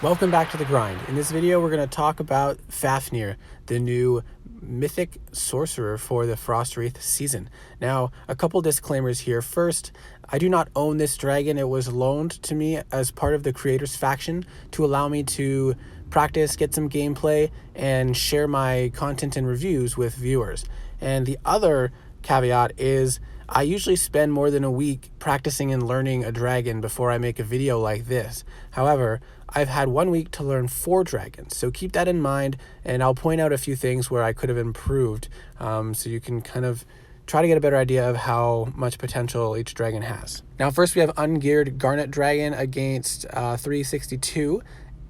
Welcome back to the grind. In this video, we're going to talk about Faf'Nyr, the new mythic sorcerer for the Frost Wraith season. Now, a couple disclaimers here. First, I do not own this dragon. It was loaned to me as part of the creators faction to allow me to practice, get some gameplay, and share my content and reviews with viewers. And the other caveat is I usually spend more than a week practicing and learning a dragon before I make a video like this. However, I've had 1 week to learn 4 dragons, so keep that in mind, and I'll point out a few things where I could have improved, so you can kind of try to get a better idea of how much potential each dragon has. Now first we have Uncared Garnet dragon against 362.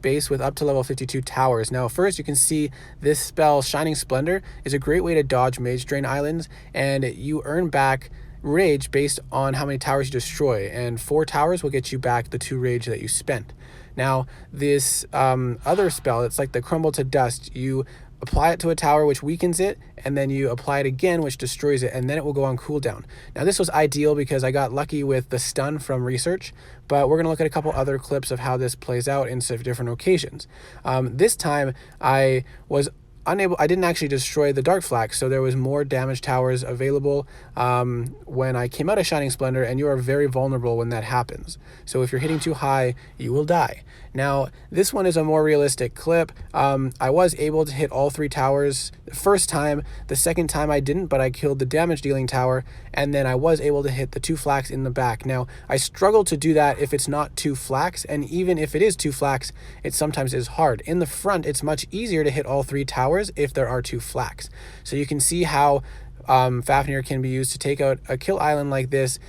Base with up to level 52 towers. Now first you can see this spell Shining Splendor is a great way to dodge mage drain islands, and you earn back rage based on how many towers you destroy, and 4 towers will get you back the 2 rage that you spent. Now this other spell, it's like the Crumble to Dust. You apply it to a tower which weakens it, and then you apply it again which destroys it, and then it will go on cooldown. Now this was ideal because I got lucky with the stun from research, but we're going to look at a couple other clips of how this plays out in different occasions. This time I didn't actually destroy the Dark Flack, so there was more damage towers available when I came out of Shining Splendor, and you are very vulnerable when that happens. So if you're hitting too high, you will die. Now, this one is a more realistic clip. I was able to hit all 3 towers the first time. The second time I didn't, but I killed the damage dealing tower, and then I was able to hit the 2 flaks in the back. Now, I struggle to do that if it's not 2 flaks, and even if it is 2 flaks, it sometimes is hard. In the front, it's much easier to hit all 3 towers if there are 2 flaks. So you can see how Faf'Nyr can be used to take out a kill island like this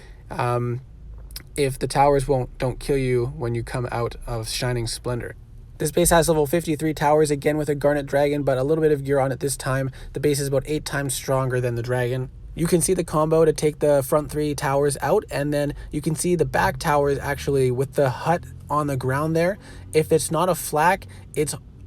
if the towers don't kill you when you come out of Shining Splendor. This base has level 53 towers, again with a Garnet dragon, but a little bit of gear on it this time. The base is about 8 times stronger than the dragon. You can see the combo to take the front 3 towers out, and then you can see the back towers actually with the hut on the ground there. If it's not a flak,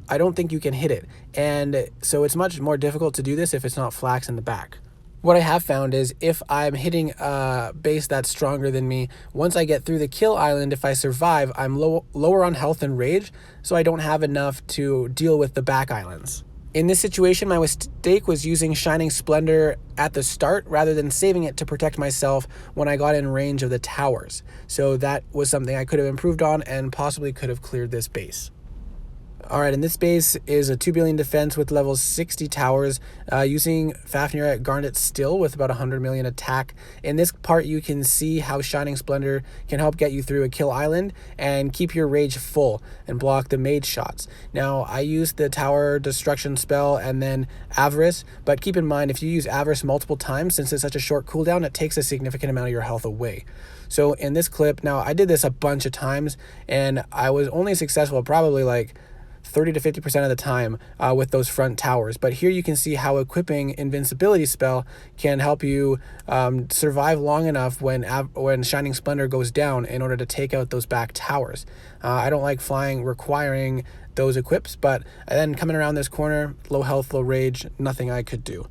I don't think you can hit it, and so it's much more difficult to do this if it's not flaks in the back. What I have found is if I'm hitting a base that's stronger than me, once I get through the kill island, if I survive, I'm lower on health and rage, so I don't have enough to deal with the back islands. In this situation, my mistake was using Shining Splendor at the start rather than saving it to protect myself when I got in range of the towers. So that was something I could have improved on and possibly could have cleared this base. Alright, and this base is a 2 billion defense with level 60 towers, using Faf'Nyr at Garnet still with about 100 million attack. In this part, you can see how Shining Splendor can help get you through a kill island and keep your rage full and block the mage shots. Now, I used the tower destruction spell and then Avarice, but keep in mind if you use Avarice multiple times, since it's such a short cooldown, it takes a significant amount of your health away. So in this clip, now I did this a bunch of times, and I was only successful probably like 30 to 50% of the time with those front towers. But here you can see how equipping Invincibility spell can help you survive long enough when Shining Splendor goes down in order to take out those back towers. I don't like flying requiring those equips, but then coming around this corner, low health, low rage, nothing I could do.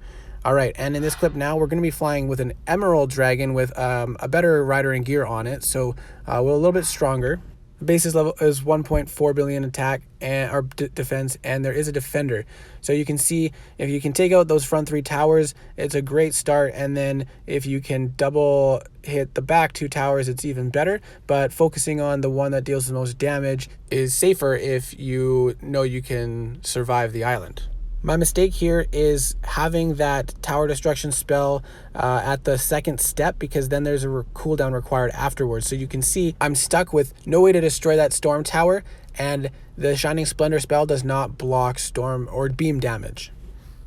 Alright, and in this clip now, we're going to be flying with an Emerald Dragon with a better rider and gear on it, so we're a little bit stronger. The base's level is 1.4 billion attack or defense, and there is a defender. So you can see if you can take out those front 3 towers, it's a great start, and then if you can double hit the back 2 towers, it's even better. But focusing on the one that deals the most damage is safer if you know you can survive the island. My mistake here is having that tower destruction spell at the second step, because then there's a cooldown required afterwards. So you can see I'm stuck with no way to destroy that storm tower, and the Shining Splendor spell does not block storm or beam damage.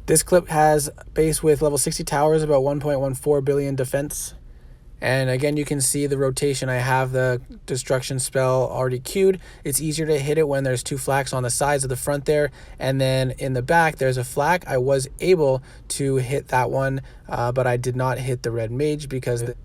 This clip has base with level 60 towers, about 1.14 billion defense. And again, you can see the rotation. I have the destruction spell already queued. It's easier to hit it when there's 2 flaks on the sides of the front there. And then in the back, there's a flak. I was able to hit that one, but I did not hit the red mage because the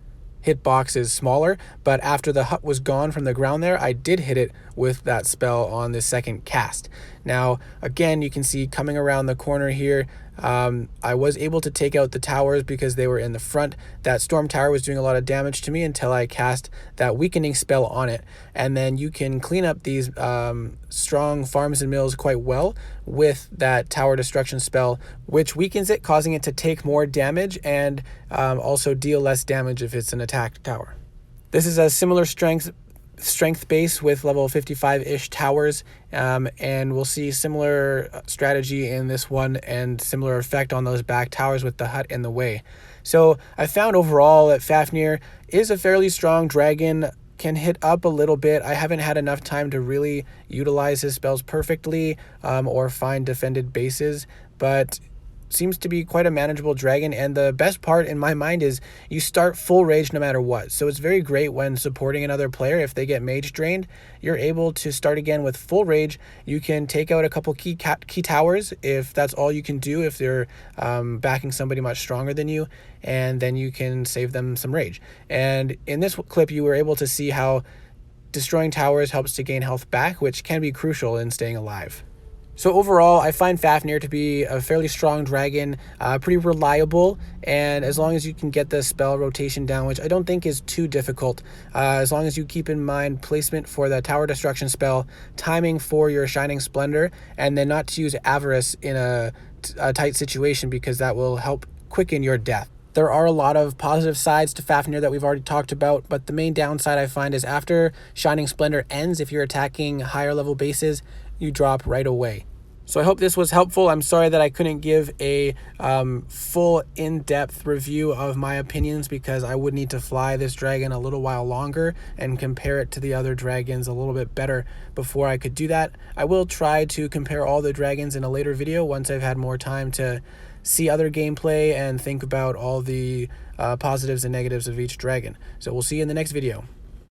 hitbox is smaller. But after the hut was gone from the ground there, I did hit it with that spell on the second cast. Now, again, you can see coming around the corner here, I was able to take out the towers because they were in the front. That storm tower was doing a lot of damage to me until I cast that weakening spell on it. And then you can clean up these strong farms and mills quite well with that tower destruction spell, which weakens it, causing it to take more damage and also deal less damage if it's an attacked tower. This is a similar strength base with level 55-ish towers, and we'll see similar strategy in this one and similar effect on those back towers with the hut in the way. So I found overall that Faf'Nyr is a fairly strong dragon, can hit up a little bit. I haven't had enough time to really utilize his spells perfectly or find defended bases, but seems to be quite a manageable dragon. And the best part in my mind is you start full rage no matter what. So it's very great when supporting another player. If they get mage drained, you're able to start again with full rage. You can take out a couple key towers if that's all you can do, if they're backing somebody much stronger than you, and then you can save them some rage. And in this clip, you were able to see how destroying towers helps to gain health back, which can be crucial in staying alive. So overall, I find Faf'Nyr to be a fairly strong dragon, pretty reliable, and as long as you can get the spell rotation down, which I don't think is too difficult, as long as you keep in mind placement for the tower destruction spell, timing for your Shining Splendor, and then not to use Avarice in a tight situation because that will help quicken your death. There are a lot of positive sides to Faf'Nyr that we've already talked about, but the main downside I find is after Shining Splendor ends, if you're attacking higher level bases, you drop right away. So I hope this was helpful. I'm sorry that I couldn't give a full in-depth review of my opinions because I would need to fly this dragon a little while longer and compare it to the other dragons a little bit better before I could do that. I will try to compare all the dragons in a later video once I've had more time to see other gameplay and think about all the positives and negatives of each dragon. So we'll see you in the next video.